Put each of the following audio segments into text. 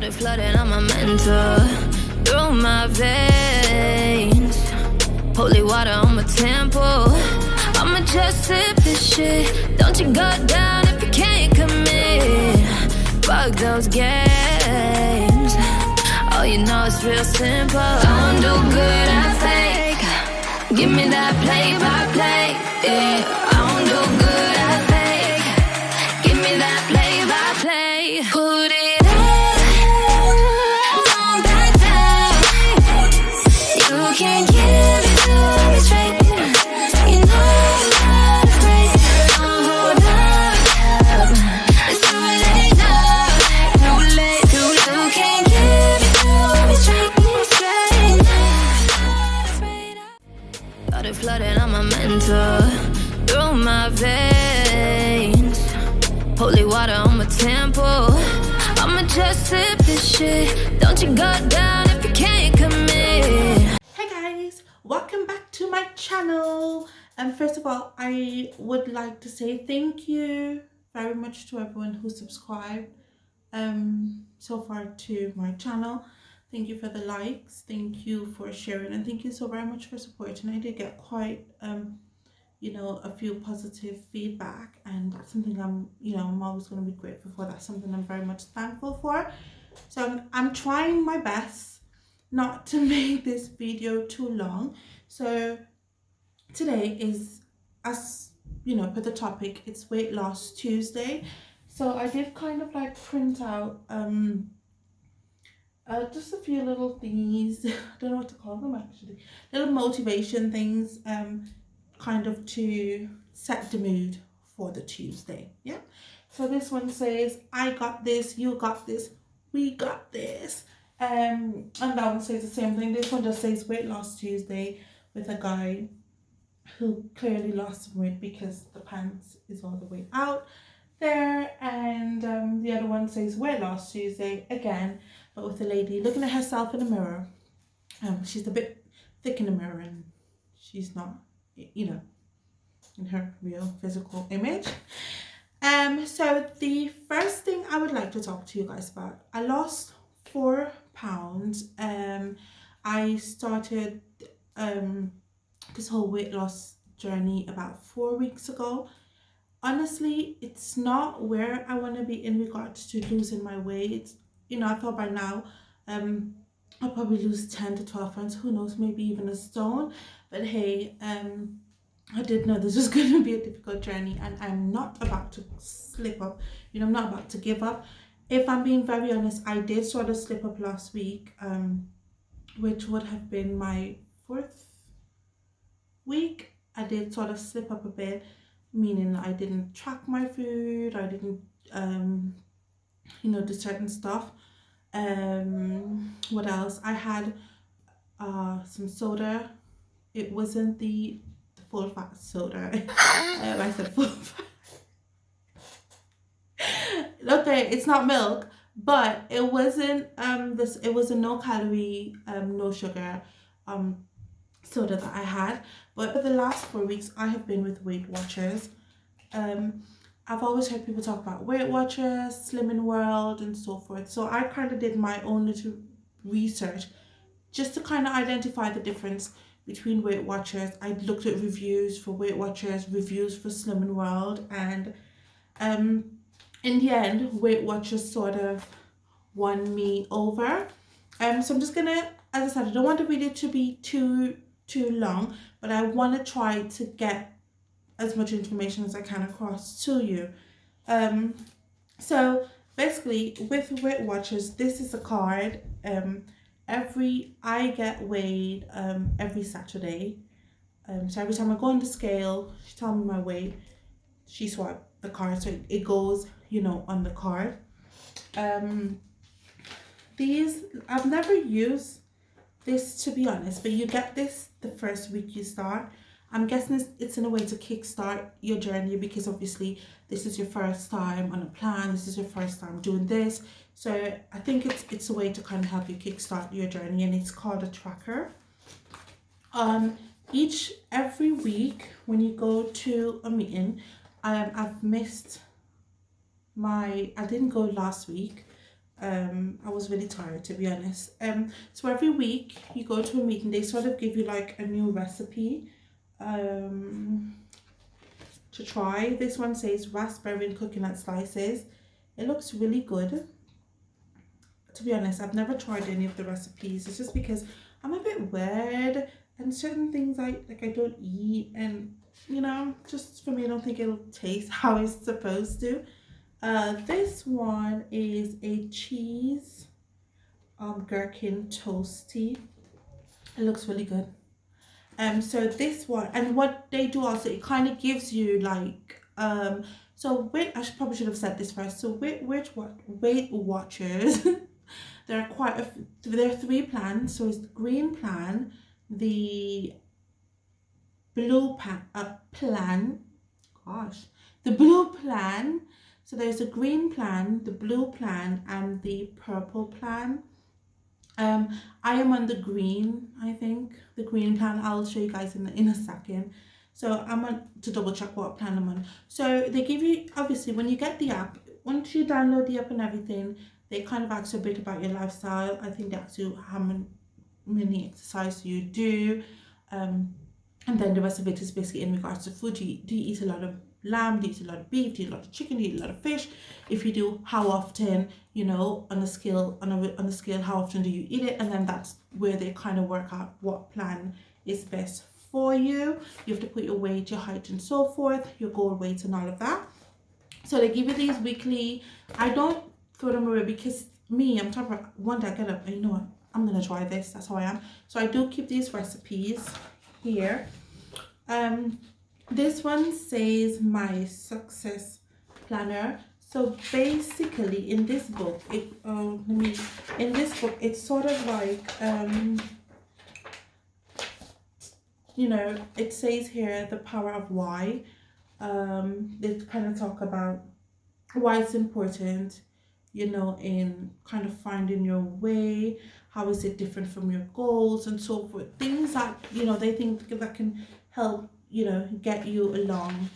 Started flooding on my mental through my veins. Holy water on my temple. I'ma just sip this shit. Don't you go down if you can't commit. Fuck those games. Oh, you know it's real simple. I don't do good at fake. Give me that play by play. Yeah, I don't do good at fake. Give me that play by play. Put it up, don't back down. You can't give it to me straight. You know I'm not afraid. Don't hold up. It's too late now. Too late. You can't give it to me straight. Not afraid. Started flooding on my mental through my veins. Holy water on my temple. I'ma just sip this shit. Don't you go down if you can't commit. Hey guys, welcome back to my channel. And first of all, I would like to say thank you very much to everyone who subscribed so far to my channel. Thank you for the likes, thank you for sharing, and thank you so very much for supporting. I did get quite you know, a few positive feedback, and that's something I'm always going to be grateful for. That's something I'm very much thankful for. So I'm trying my best not to make this video too long. So today is, as you know, for the topic, it's Weight Loss Tuesday. So I did kind of like print out just a few little thingies. I don't know what to call them actually. Little motivation things, kind of to set the mood for the Tuesday. Yeah. So this one says, I got this, you got this, we got this. And that one says the same thing. This one just says Weight Loss Tuesday, with a guy who clearly lost some weight because the pants is all the way out there. And the other one says Weight Loss Tuesday again, but with a lady looking at herself in the mirror. She's a bit thick in the mirror and she's not, you know, in her real physical image. So the first thing I would like to talk to you guys about, I lost 4 pounds. I started this whole weight loss journey about 4 weeks ago. Honestly, it's not where I want to be in regards to losing my weight. You know, I thought by now I'll probably lose 10 to 12 pounds, who knows, maybe even a stone. But hey, I did know this was going to be a difficult journey, and I'm not about to slip up. You know, I'm not about to give up. If I'm being very honest, I did sort of slip up last week, which would have been my 4th week. I did sort of slip up a bit, meaning I didn't track my food, I didn't, you know, do certain stuff. What else? I had some soda. It wasn't the full fat soda. I said full fat. Okay, it's not milk, but it wasn't it was a no calorie, no sugar soda that I had. But for the last 4 weeks I have been with Weight Watchers. I've always heard people talk about Weight Watchers, Slimming World and so forth. So I kind of did my own little research just to kind of identify the difference between Weight Watchers. I looked at reviews for Weight Watchers, reviews for Slimming World, and in the end, Weight Watchers sort of won me over. So I'm just gonna, as I said, I don't want the video to be too long, but I want to try to get as much information as I can across to you. So basically, with Weight Watchers, this is a card. I get weighed every Saturday. So every time I go on the scale, she tells me my weight, she swipes the card, so it goes, you know, on the card. These, I've never used this, to be honest, but you get this the first week you start. I'm guessing it's in a way to kickstart your journey, because obviously this is your first time on a plan, this is your first time doing this. So I think it's a way to kind of help you kickstart your journey, and it's called a tracker. Every week when you go to a meeting, I've missed I didn't go last week. I was really tired, to be honest. So every week you go to a meeting, they sort of give you like a new recipe to try. This one says raspberry and coconut slices. It looks really good. To be honest, I've never tried any of the recipes. It's just because I'm a bit weird and certain things I don't eat, and you know, just for me, I don't think it'll taste how it's supposed to. This one is a cheese gherkin toasty. It looks really good. So this one, and what they do also, it kind of gives you like so wait, probably should have said this first. So Weight Watchers, there are 3 plans. So it's the green plan, the blue plan, gosh, the blue plan. So there's a green plan, the blue plan, and the purple plan. I am on the green, I think, the green plan. I'll show you guys in a second. So I'm on to double check what plan I'm on. So they give you, obviously, when you get the app, once you download the app and everything, they kind of ask you a bit about your lifestyle. I think they ask you how many exercises you do, and then the rest of it is basically in regards to food. Do you eat a lot of lamb? Do you eat a lot of beef? Do you eat a lot of chicken? Do you eat a lot of fish? If you do, how often? You know, on a scale, how often do you eat it? And then that's where they kind of work out what plan is best for you. You have to put your weight, your height, and so forth, your goal weight, and all of that. So they give you these weekly. I don't throw them away because me, I'm talking about one day I get up and you know what, I'm gonna try this. That's how I am. So I do keep these recipes here. This one says my success planner. So basically in this book, it's sort of like you know, it says here the power of why. They kind of talk about why it's important, you know, in kind of finding your way, how is it different from your goals and so forth, things that, you know, they think that can help, you know, get you along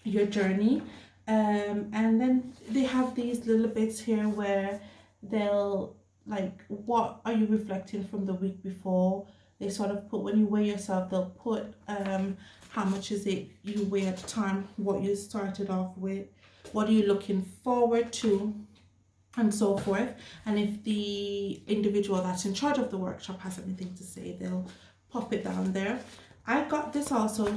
your journey. And then they have these little bits here where they'll like, what are you reflecting from the week before? They sort of put, when you weigh yourself, they'll put how much is it you weigh at the time, what you started off with, what are you looking forward to, and so forth. And if the individual that's in charge of the workshop has anything to say, they'll pop it down there. I got this also,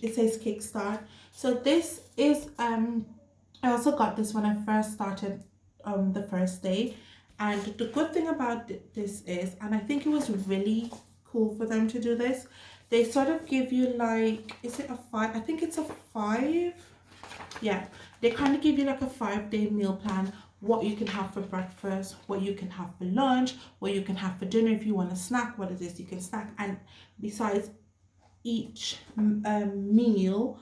it says Kickstart. So this is, I also got this when I first started the first day. And the good thing about this is, and I think it was really cool for them to do this, they sort of give you like, is it a 5? I think it's a 5. Yeah, they kind of give you like a 5-day meal plan, what you can have for breakfast, what you can have for lunch, what you can have for dinner. If you want to snack, what it is you can snack. And besides each meal,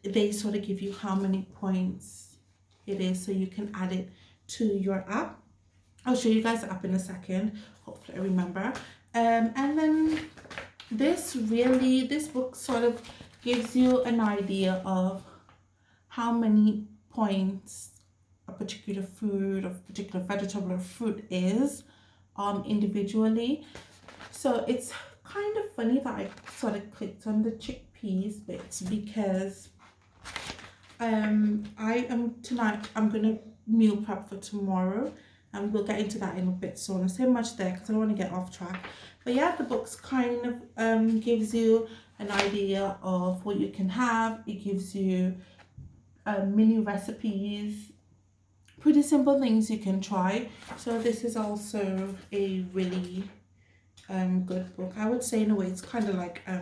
they sort of give you how many points it is, so you can add it to your app. I'll show you guys the app in a second, hopefully I remember. And then this book sort of gives you an idea of how many points a particular food or particular vegetable or fruit is individually. So it's kind of funny that I sort of clicked on the chickpeas bits because I'm gonna meal prep for tomorrow, and we'll get into that in a bit. So I won't say much there because I don't want to get off track. But yeah, the book's kind of gives you an idea of what you can have. It gives you mini recipes, pretty simple things you can try. So this is also a really good book. I would say in a way it's kind of like a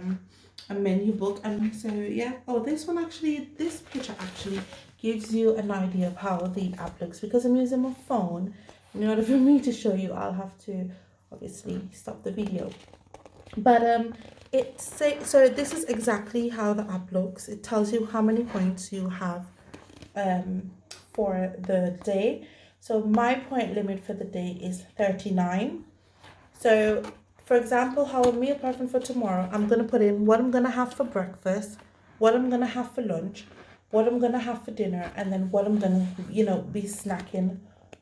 menu book. And so yeah, this picture actually gives you an idea of how the app looks, because I'm using my phone. In order for me to show you, I'll have to obviously stop the video. But so this is exactly how the app looks. It tells you how many points you have for the day. So my point limit for the day is 39. So for example, how a meal prepping for tomorrow, I'm going to put in what I'm going to have for breakfast, what I'm going to have for lunch, what I'm going to have for dinner, and then what I'm going to, be snacking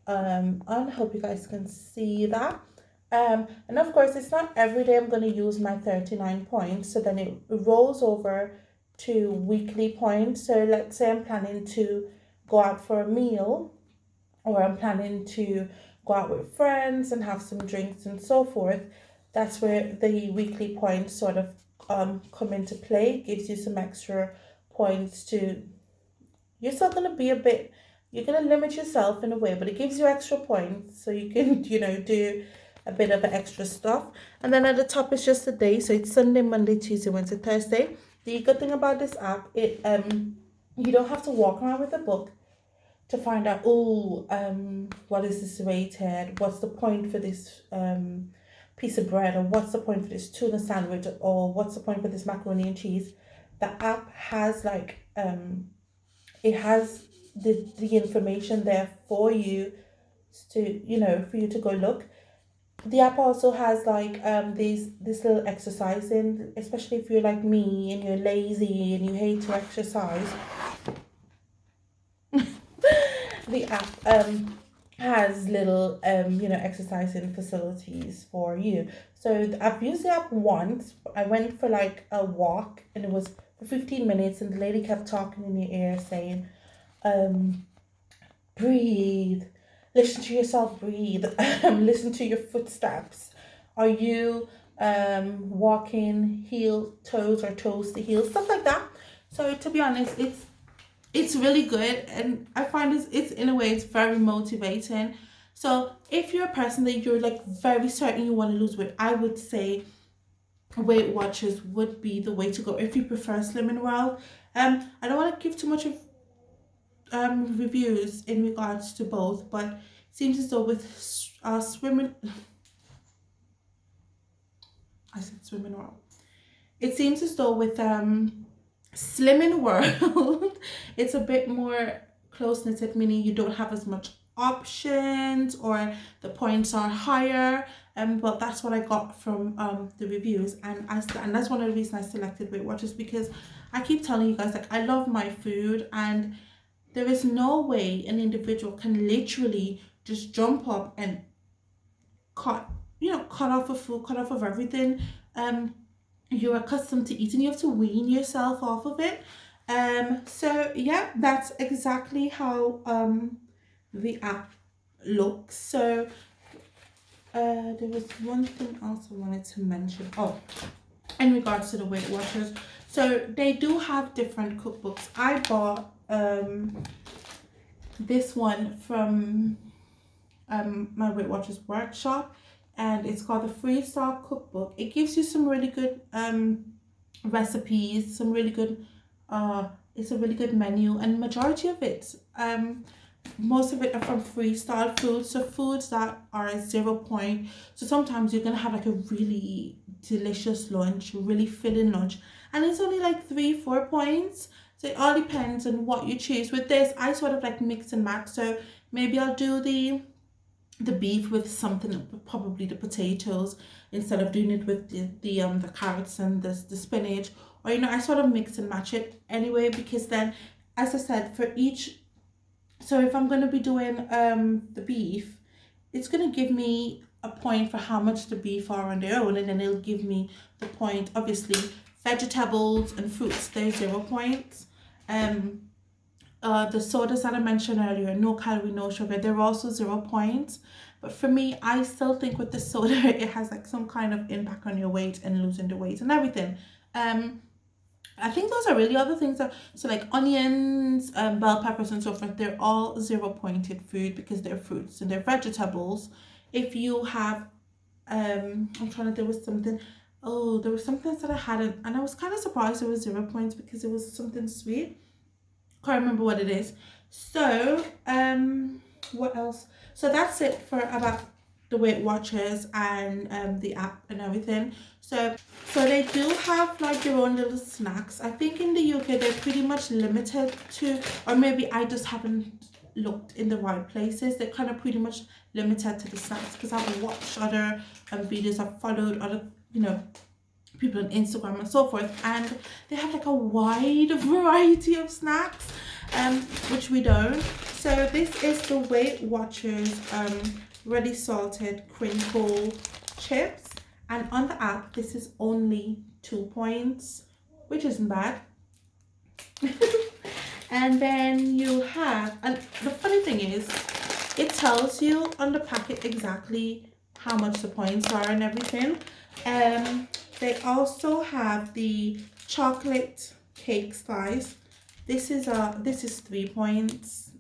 on. I hope you guys can see that. And of course, it's not every day I'm going to use my 39 points. So then it rolls over to weekly points. So let's say I'm planning to go out for a meal, or I'm planning to go out with friends and have some drinks and so forth. That's where the weekly points sort of come into play. It gives you some extra points to, you're still going to be a bit, you're going to limit yourself in a way, but it gives you extra points so you can, do a bit of extra stuff. And then at the top is just the day, so it's Sunday, Monday, Tuesday, Wednesday, Thursday. The good thing about this app, it you don't have to walk around with a book to find out, what is this rated, what's the point for this piece of bread, or what's the point for this tuna sandwich, or what's the point for this macaroni and cheese. The app has it has the information there for you to go look. The app also has this little exercising, especially if you're like me and you're lazy and you hate to exercise. The app has little exercising facilities for you. So I've used the app once. I went for like a walk, and it was for 15 minutes, and the lady kept talking in your ear saying, breathe, listen to yourself, breathe, listen to your footsteps. Are you walking heel toes or toes to heel, stuff like that. So to be honest, it's really good, and I find it's in a way it's very motivating. So if you're a person that you're like very certain you want to lose weight, I would say Weight Watchers would be the way to go if you prefer Slimming World. I don't want to give too much of reviews in regards to both, but it seems as though with Slimming World. It seems as though with Slimming World, it's a bit more close-knitted, meaning you don't have as much options, or the points are higher. But that's what I got from the reviews, and that's one of the reasons I selected Weight Watchers, because I keep telling you guys, like, I love my food, and there is no way an individual can literally just jump up and cut off of food, cut off of everything you're accustomed to eating. You have to wean yourself off of it. So yeah, that's exactly how the app looks. So there was one thing else I wanted to mention. In regards to the Weight Watchers, so they do have different cookbooks. I bought this one from my Weight Watchers workshop, and it's called the Freestyle Cookbook. It gives you some really good recipes, some really good it's a really good menu, and majority of it, most of it are from freestyle foods, so foods that are 0 point. So sometimes you're gonna have like a really delicious lunch, really filling lunch, and it's only like 3-4 points. So it all depends on what you choose. With this, I sort of like mix and match. So maybe I'll do the beef with something, probably the potatoes, instead of doing it with the carrots and the spinach, or I sort of mix and match it anyway, because then, as I said, for each, so if I'm going to be doing the beef, it's going to give me a point for how much the beef are on their own, and then it'll give me the point. Obviously vegetables and fruits, they're 0 points. The sodas that I mentioned earlier, no calorie, no sugar, they're also 0 points. But for me, I still think with the soda, it has like some kind of impact on your weight and losing the weight and everything. I think those are really other things so like onions, bell peppers and so forth, they're all 0 pointed food because they're fruits and they're vegetables. If you have there was something that I had, and I was kind of surprised it was 0 points because it was something sweet. Can't remember what it is. So what else? So that's it for about the Weight Watchers and the app and everything. So they do have like their own little snacks. I think in the UK they're pretty much limited to, or maybe I just haven't looked in the right places. They're kind of pretty much limited to the snacks, because I've watched other videos, I've followed other people on Instagram and so forth, and they have like a wide variety of snacks. which we don't. So this is the Weight Watchers ready salted crinkle chips, and on the app this is only 2 points, which isn't bad. And then you have, and the funny thing is it tells you on the packet exactly how much the points are and everything. They also have the chocolate cake slice. This is 3 points.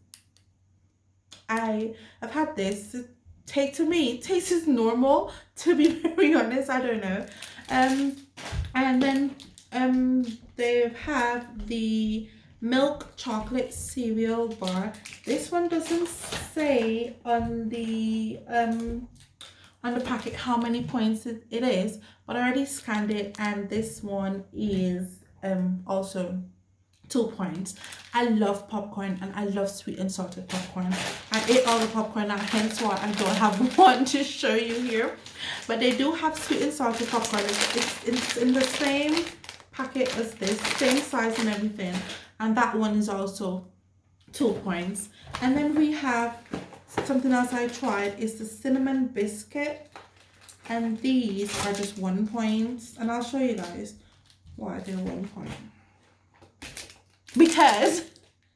I've had this. To me, it tastes normal, to be very honest. I don't know. And then they have the milk chocolate cereal bar. This one doesn't say on the packet how many points it is, but I already scanned it, and this one is also 2 points. I love popcorn, and I love sweet and salted popcorn. I ate all the popcorn now, hence why I don't have one to show you here. But they do have sweet and salted popcorn. It's in the same packet as this, same size and everything, and that one is also 2 points. And then we have something else I tried, is the cinnamon biscuit, and these are just 1 point, and I'll show you guys why they're 1 point. Because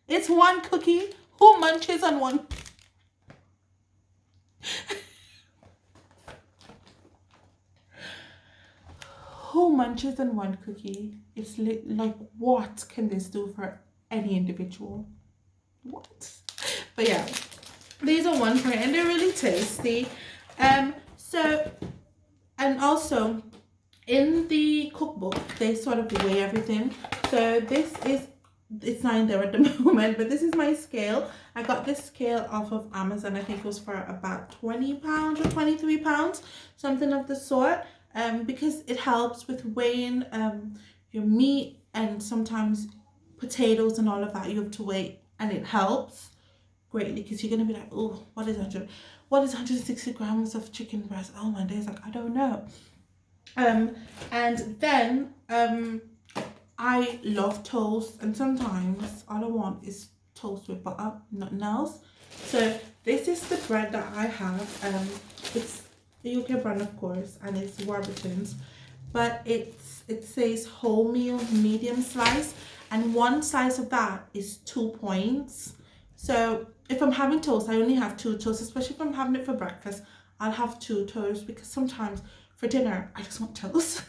it's one cookie. Who munches on one? Who munches on one cookie? It's like, what can this do for any individual? What? But yeah, these are 1 point, and they're really tasty. So, and also in the cookbook they sort of weigh everything. So this is, it's not in there at the moment, but this is my scale. I got this scale off of Amazon. I think it was for about £20 or £23, something of the sort. Because it helps with weighing your meat, and sometimes potatoes and all of that you have to weigh, and it helps greatly, because you're gonna be like, oh, what is 160 grams of chicken breast? Oh my days, like, I don't know. And then I love toast, and sometimes all I want is toast with butter, nothing else. So this is the bread that I have. It's the UK brand, of course, and it's Warburton's, but it says wholemeal medium slice, and one slice of that is 2 points. So if I'm having toast, I only have 2 toasts, especially if I'm having it for breakfast. I'll have 2 toasts, because sometimes for dinner I just want toast.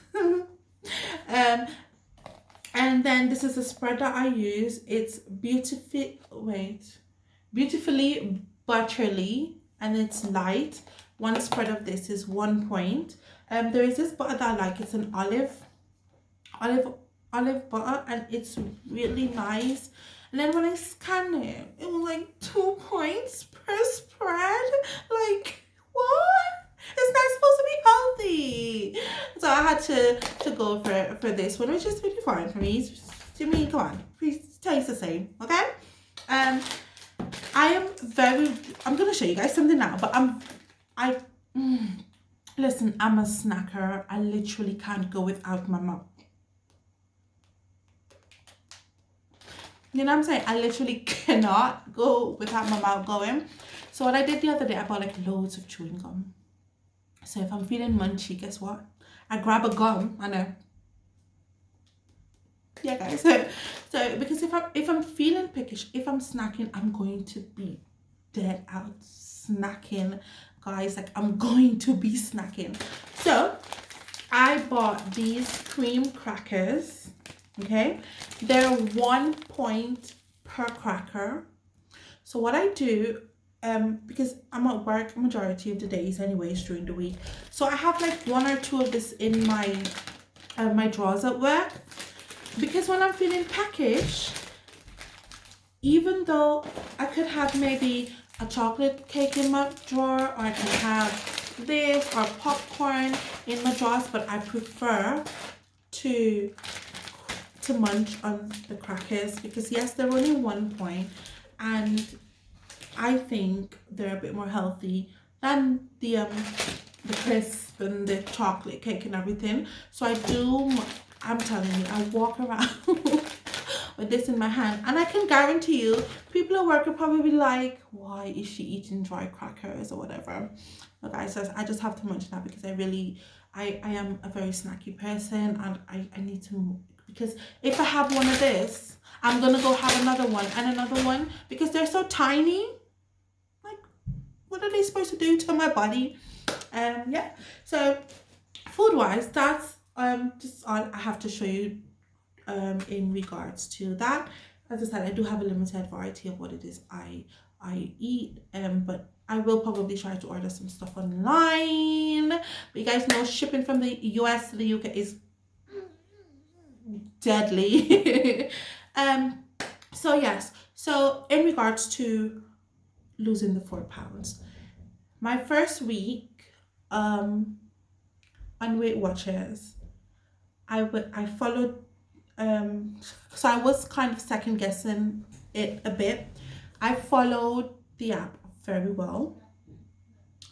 And then this is the spread that I use. It's beautifully butterly, and it's light. One spread of this is 1 point. There is this butter that I like. It's an olive butter, and it's really nice. And then when I scanned it, it was like 2 points per spread. Like, what? It's not supposed to be healthy. So I had to go for this one, which is really fine for me. To me, come on, please taste the same, okay? I'm gonna show you guys something now, but listen, I'm a snacker. I literally can't go without my mouth. You know what I'm saying? I literally cannot go without my mouth going. So what I did the other day, I bought like loads of chewing gum. So if I'm feeling munchy, guess what? I grab a gum. I know. Yeah, guys. So because if I'm feeling pickish, if I'm snacking, I'm going to be dead out snacking, guys. Like, I'm going to be snacking. So I bought these cream crackers. Okay, they're 1 point per cracker. So what I do, because I'm at work majority of the days anyways during the week, so I have like 1 or 2 of this in my my drawers at work, because when I'm feeling peckish, even though I could have maybe a chocolate cake in my drawer, or I can have this or popcorn in my drawers, but I prefer to munch on the crackers, because yes, they're only 1 point, and I think they're a bit more healthy than the crisp and the chocolate cake and everything. So I'm telling you, I walk around with this in my hand. And I can guarantee you, people at work will probably be like, why is she eating dry crackers or whatever? But guys, I just have to mention that because I am a very snacky person, and I need to, because if I have one of this, I'm gonna go have another one and another one, because they're so tiny. Like, what are they supposed to do to my body? Yeah, so food wise, that's just all I have to show you in regards to that. As I said, I do have a limited variety of what it is I eat, but I will probably try to order some stuff online. But you guys know shipping from the US to the UK is deadly. So yes, so in regards to losing the 4 pounds, my first week on Weight Watchers, I followed, so I was kind of second guessing it a bit. I followed the app very well.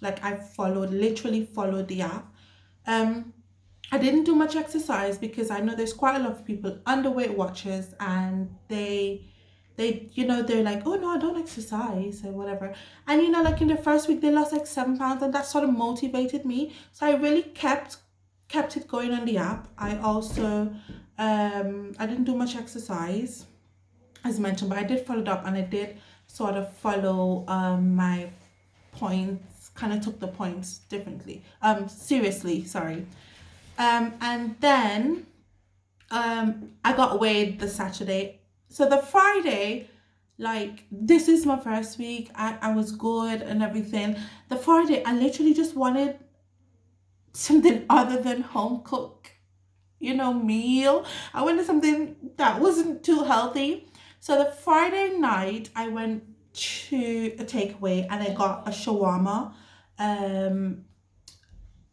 Like, I literally followed the app. I didn't do much exercise because I know there's quite a lot of people under Weight Watchers, and they they're like, oh no, I don't exercise or whatever. And like in the first week they lost like 7 pounds, and that sort of motivated me. So I really kept it going on the app. I also I didn't do much exercise as mentioned, but I did follow it up, and I did sort of follow my points, kind of took the points differently, seriously, sorry. And then I got weighed the Saturday. So the Friday, like, this is my first week. I was good and everything. The Friday, I literally just wanted something other than home cook, meal. I wanted something that wasn't too healthy. So the Friday night, I went to a takeaway and I got a shawarma. In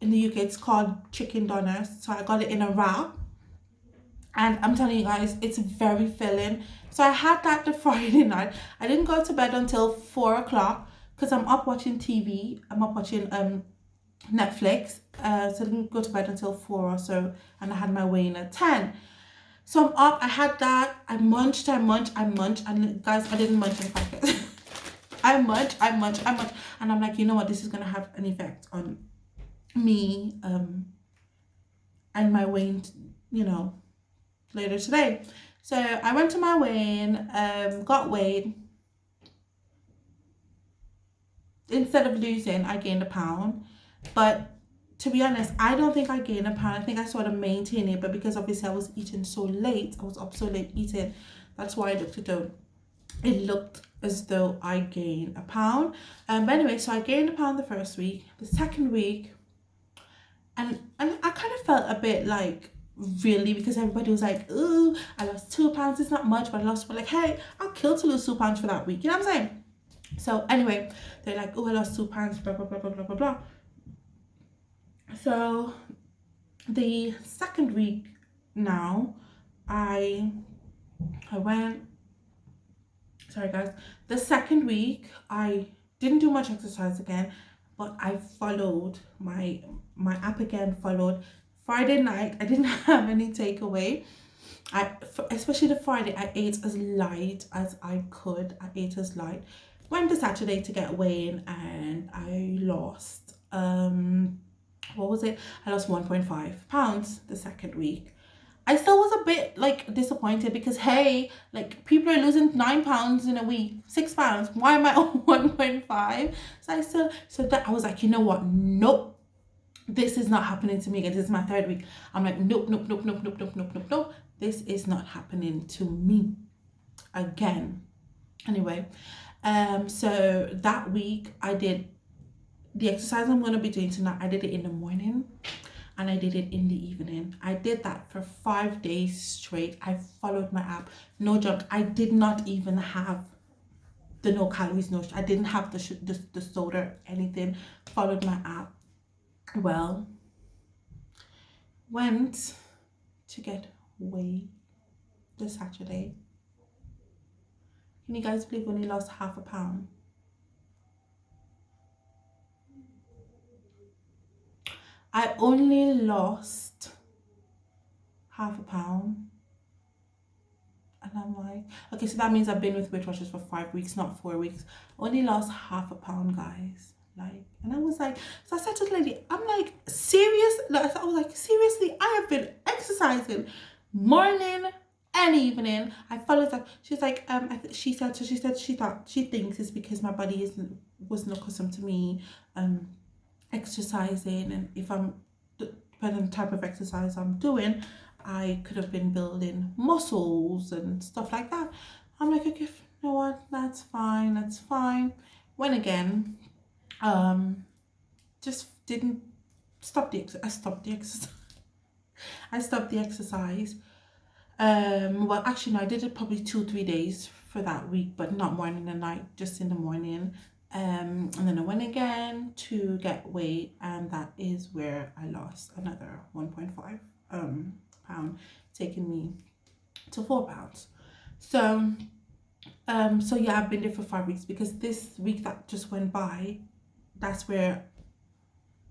the UK, it's called chicken donuts. So I got it in a wrap. And I'm telling you guys, it's very filling. So I had that the Friday night. I didn't go to bed until 4 o'clock because I'm up watching TV. I'm up watching Netflix. So I didn't go to bed until 4 or so. And I had my weigh-in at 10. So I'm up. I had that. I munched. And guys, I didn't munch in packets. I munched. And I'm like, you know what? This is going to have an effect on me and my weight, later today. So I went to my weigh-in, got weighed. Instead of losing, I gained a pound. But to be honest, I don't think I gained a pound. I think I sort of maintained it, but because obviously I was eating so late, I was up so late eating, that's why it looked as though I gained a pound. But anyway, so I gained a pound the first week. The second week, and I kind of felt a bit like, really, because everybody was like, ooh, I lost 2 pounds, it's not much, but I lost, but like, hey, I'll kill to lose 2 pounds for that week, you know what I'm saying? So anyway, they're like, oh, I lost 2 pounds, blah blah blah blah blah blah blah. So the second week now, I went, sorry guys, the second week I didn't do much exercise again, but I followed my app again, followed. Friday night, I didn't have any takeaway. Especially the Friday, I ate as light as I could. Went to Saturday to get weighed, and I lost, what was it? I lost 1.5 pounds the second week. I still was a bit like disappointed because, hey, like, people are losing 9 pounds in a week, 6 pounds. Why am I on 1.5? So that I was like, you know what? Nope. This is not happening to me again. This is my third week. I'm like, nope. This is not happening to me again. Anyway, so that week I did the exercise I'm going to be doing tonight. I did it in the morning and I did it in the evening. I did that for 5 days straight. I followed my app. No joke. I did not even have the no calories, no. I didn't have the soda, anything. Followed my app. Well, went to get weighed this Saturday. Can you guys believe we only lost half a pound? I only lost half a pound, and And I'm like, okay, so that means I've been with Weight Watchers for 5 weeks, not 4 weeks. Only lost half a pound, guys. Like, and I was like, so I said to the lady, I'm like, serious? Like, I was like, seriously, I have been exercising morning and evening. I followed that. She's like, she said she thinks it's because my body wasn't accustomed to me exercising, and if I'm depending on the type of exercise I'm doing, I could have been building muscles and stuff like that. I'm like, okay, you know what, that's fine, that's fine. When again, just didn't stop the I stopped the exercise. I stopped the exercise. Well, actually, no, I did it probably 2-3 days for that week, but not morning and night, just in the morning. And then I went again to get weight, and that is where I lost another 1.5 pound, taking me to 4 pounds. So so yeah, I've been there for 5 weeks, because this week that just went by, that's where,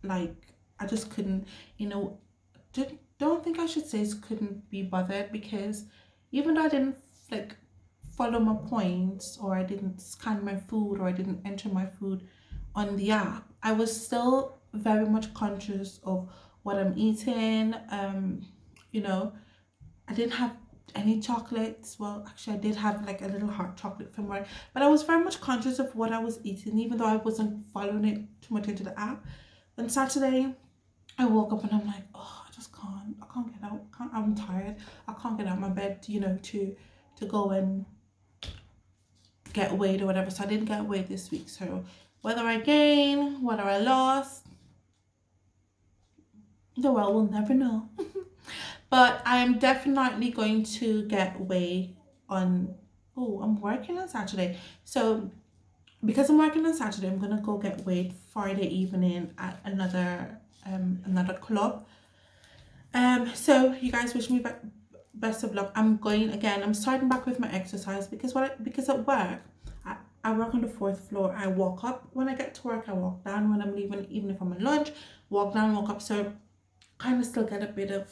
like, I just couldn't, don't think I should say couldn't be bothered, because even though I didn't like follow my points, or I didn't scan my food, or I didn't enter my food on the app, I was still very much conscious of what I'm eating. I didn't have any chocolates. Well, actually, I did have like a little hot chocolate from work, but I was very much conscious of what I was eating, even though I wasn't following it too much into the app. On Saturday, I woke up and I'm like, oh, I can't get out. I'm tired. I can't get out of my bed, to go and get weighed or whatever. So I didn't get weighed this week. So whether I gain, whether I lost, the world will never know. But I am definitely going to get weighed on. Oh, I'm working on Saturday. So because I'm working on Saturday, I'm gonna go get weighed Friday evening at another club. So you guys wish me best of luck. I'm starting back with my exercise, because at work, I work on the 4th floor. I walk up when I get to work, I walk down when I'm leaving, even if I'm on lunch, walk down, walk up. So kind of still get a bit of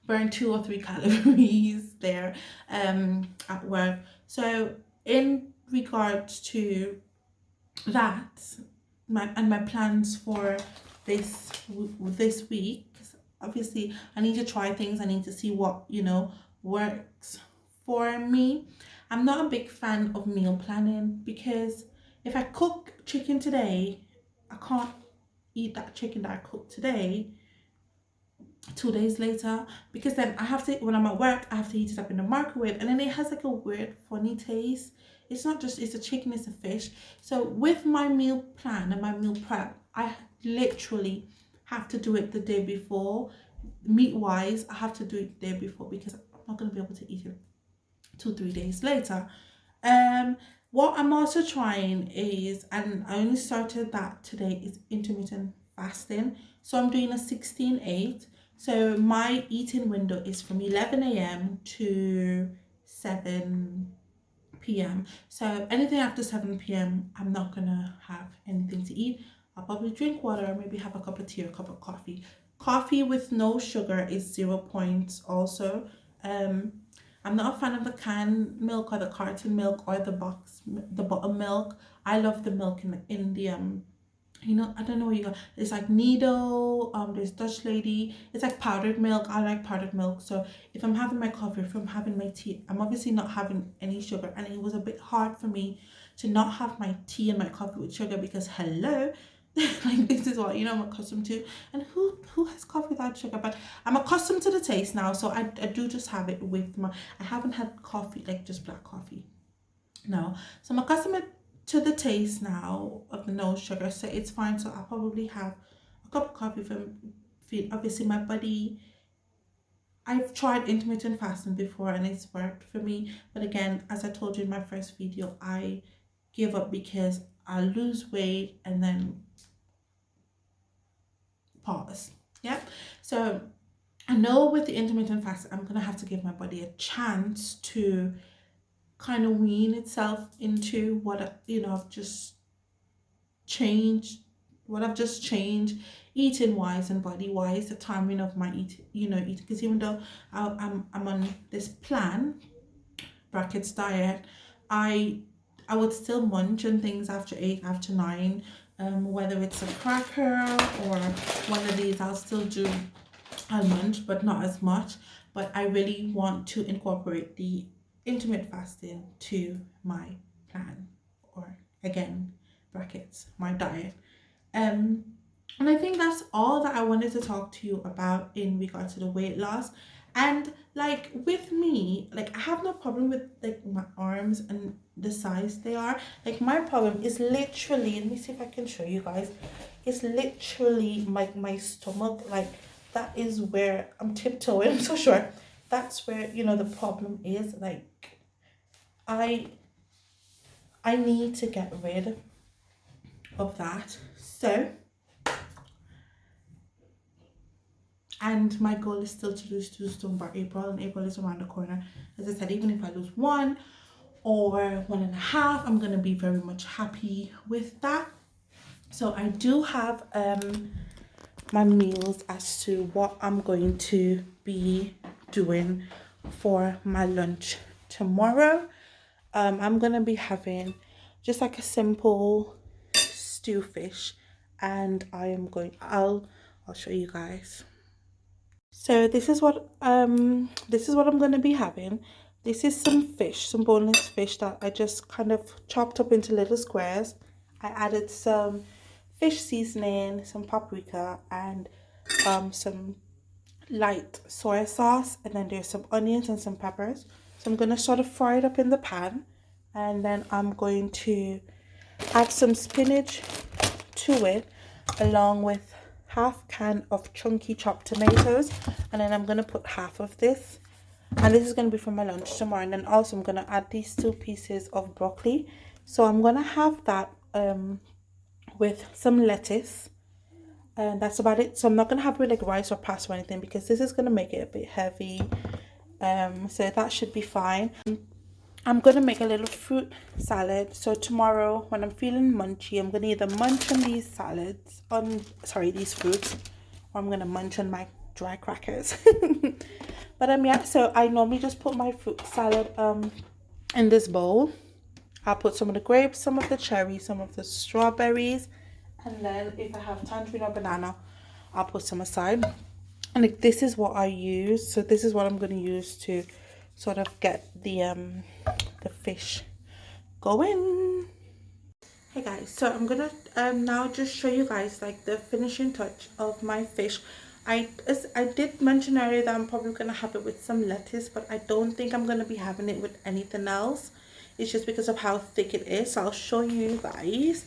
burn 2 or 3 calories there at work. So in regards to that, my plans for this week, obviously I need to try things. I need to see what works for me. I'm not a big fan of meal planning, because if I cook chicken today, I can't eat that chicken that I cooked today 2 days later, because then I have to, when I'm at work, I have to heat it up in the microwave, and then it has like a weird funny taste. It's not just, it's a chicken, it's a fish. So with my meal plan and my meal prep, I literally have to do it the day before. Meat wise, I have to do it the day before, because I'm not going to be able to eat it 2-3 days later. What I'm also trying is, and I only started that today, is intermittent fasting. So I'm doing a 16/8. So my eating window is from 11 a.m. to 7 p.m. So anything after 7 p.m, I'm not gonna have anything to eat. I'll probably drink water, maybe have a cup of tea or a cup of coffee. Coffee with no sugar is 0 points also. I'm not a fan of the canned milk or the carton milk or the bottle milk. I love the milk in the I don't know where you go. It's like Nido, there's Dutch Lady. It's like powdered milk. I like powdered milk. So if I'm having my coffee, if I'm having my tea, I'm obviously not having any sugar. And it was a bit hard for me to not have my tea and my coffee with sugar, because hello, like this is what I'm accustomed to. And who has coffee without sugar? But I'm accustomed to the taste now, so I do just have it with I haven't had coffee, like just black coffee. No. So I'm accustomed to the taste now of the no sugar, so it's fine. So I'll probably have a cup of coffee from feed. Obviously my body, I've tried intermittent fasting before and it's worked for me, but again, as I told you in my first video, I give up because I lose weight and then pause. Yeah, so I know with the intermittent fast, I'm gonna have to give my body a chance to kind of wean itself into what I've just changed, eating wise and body wise, the timing of my eating, because even though I'm on this plan brackets diet, I would still munch on things after 8, after 9. Whether it's a cracker or one of these, I'll still do, I'll munch, but not as much. But I really want to incorporate the intermittent fasting to my plan, or again, brackets, my diet. Um, and I think that's all that I wanted to talk to you about in regard to the weight loss. And like with me, like I have no problem with like my arms and the size they are. Like my problem is literally, let me see if I can show you guys. It's literally my stomach. Like that is where I'm tiptoeing. I'm so sure that's where, you know, the problem is. Like I I need to get rid of that. So, and my goal is still to lose 2 stone by April, and April is around the corner. As I said, even if I lose 1 or 1.5, I'm gonna be very much happy with that. So I do have my meals as to what I'm going to be doing for my lunch tomorrow. I'm gonna be having just like a simple stew fish, and I'll show you guys. So this is what I'm gonna be having. This is some fish, some boneless fish that I just kind of chopped up into little squares. I added some fish seasoning, some paprika, and some light soy sauce, and then there's some onions and some peppers. So I'm gonna sort of fry it up in the pan, and then I'm going to add some spinach to it, along with half can of chunky chopped tomatoes, and then I'm gonna put half of this, and this is gonna be for my lunch tomorrow. And then also I'm gonna add these 2 pieces of broccoli. So I'm gonna have that with some lettuce, and that's about it. So I'm not gonna have it with like rice or pasta or anything, because this is gonna make it a bit heavy. So that should be fine. I'm gonna make a little fruit salad. So tomorrow when I'm feeling munchy, I'm gonna either munch on these these fruits, or I'm gonna munch on my dry crackers. But yeah, so I normally just put my fruit salad in this bowl. I'll put some of the grapes, some of the cherries, some of the strawberries, and then if I have tangerine or banana, I'll put some aside. And like, this is what I use. So this is what I'm going to use to sort of get the fish going. Hey guys, so I'm gonna now just show you guys like the finishing touch of my fish. I did mention earlier that I'm probably gonna have it with some lettuce, but I don't think I'm gonna be having it with anything else. It's just because of how thick it is. So I'll show you guys.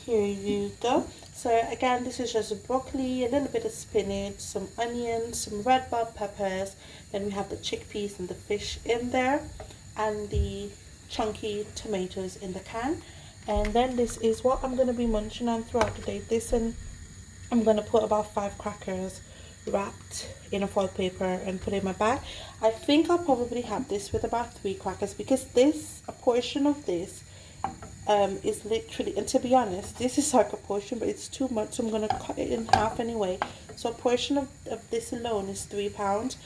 Here you go. So again, this is just broccoli, a little bit of spinach, some onions, some red bell peppers. Then we have the chickpeas and the fish in there, and the chunky tomatoes in the can. And then this is what I'm going to be munching on throughout the day. This, and I'm going to put about 5 crackers wrapped in a foil paper and put it in my bag. I think I'll probably have this with about 3 crackers, because a portion of this is literally, and to be honest, this is like a portion, but it's too much, so I'm going to cut it in half anyway. So a portion of this alone is 3 pounds.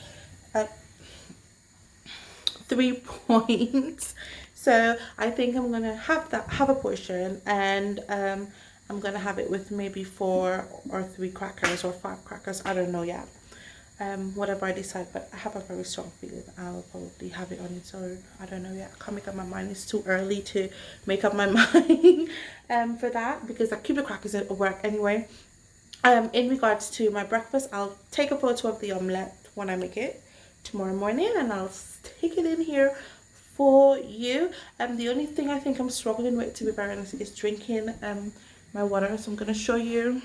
3 points. So I think I'm gonna have a portion, and I'm gonna have it with maybe 4 or 3 crackers or 5 crackers. I don't know yet. Whatever I decide, but I have a very strong feeling I'll probably have it on its own. I don't know yet. I can't make up my mind. It's too early to make up my mind for that, because I keep the crackers at work anyway. In regards to my breakfast, I'll take a photo of the omelette when I make it tomorrow morning, and I'll stick it in here for you. And the only thing I think I'm struggling with, to be very honest, is drinking my water. So I'm going to show you.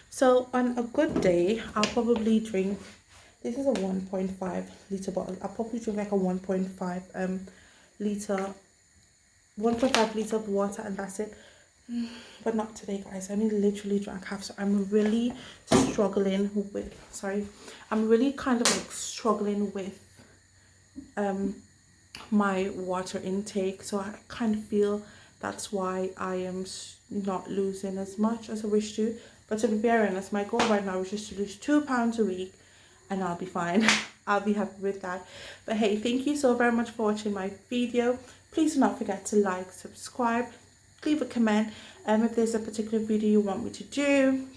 So on a good day, I'll probably drink, this is a 1.5 liter bottle. I'll probably drink like a 1.5 liter of water, and that's it. But not today, guys. I only literally drank half, so I'm really struggling with, I'm really kind of like struggling with my water intake. So I kind of feel that's why I am not losing as much as I wish to. But to be very honest, my goal right now is just to lose 2 pounds a week, and I'll be fine. I'll be happy with that. But hey, thank you so very much for watching my video. Please do not forget to like, subscribe, leave a comment. If there's a particular video you want me to do,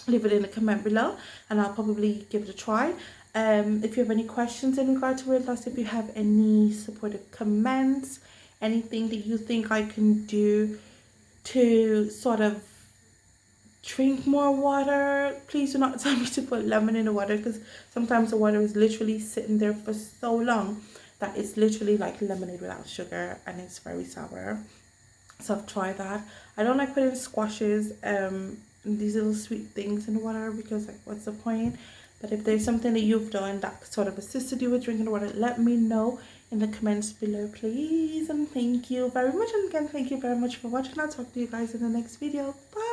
leave it in the comment below and I'll probably give it a try. If you have any questions in regard to weight loss, if you have any supportive comments, anything that you think I can do to sort of drink more water, please do not tell me to put lemon in the water, because sometimes the water is literally sitting there for so long that it's literally like lemonade without sugar and it's very sour. So I've tried that. I don't like putting squashes, these little sweet things in the water, because like what's the point? But if there's something that you've done that sort of assisted you with drinking water, let me know in the comments below, please. And thank you very much. And again, thank you very much for watching. I'll talk to you guys in the next video. Bye.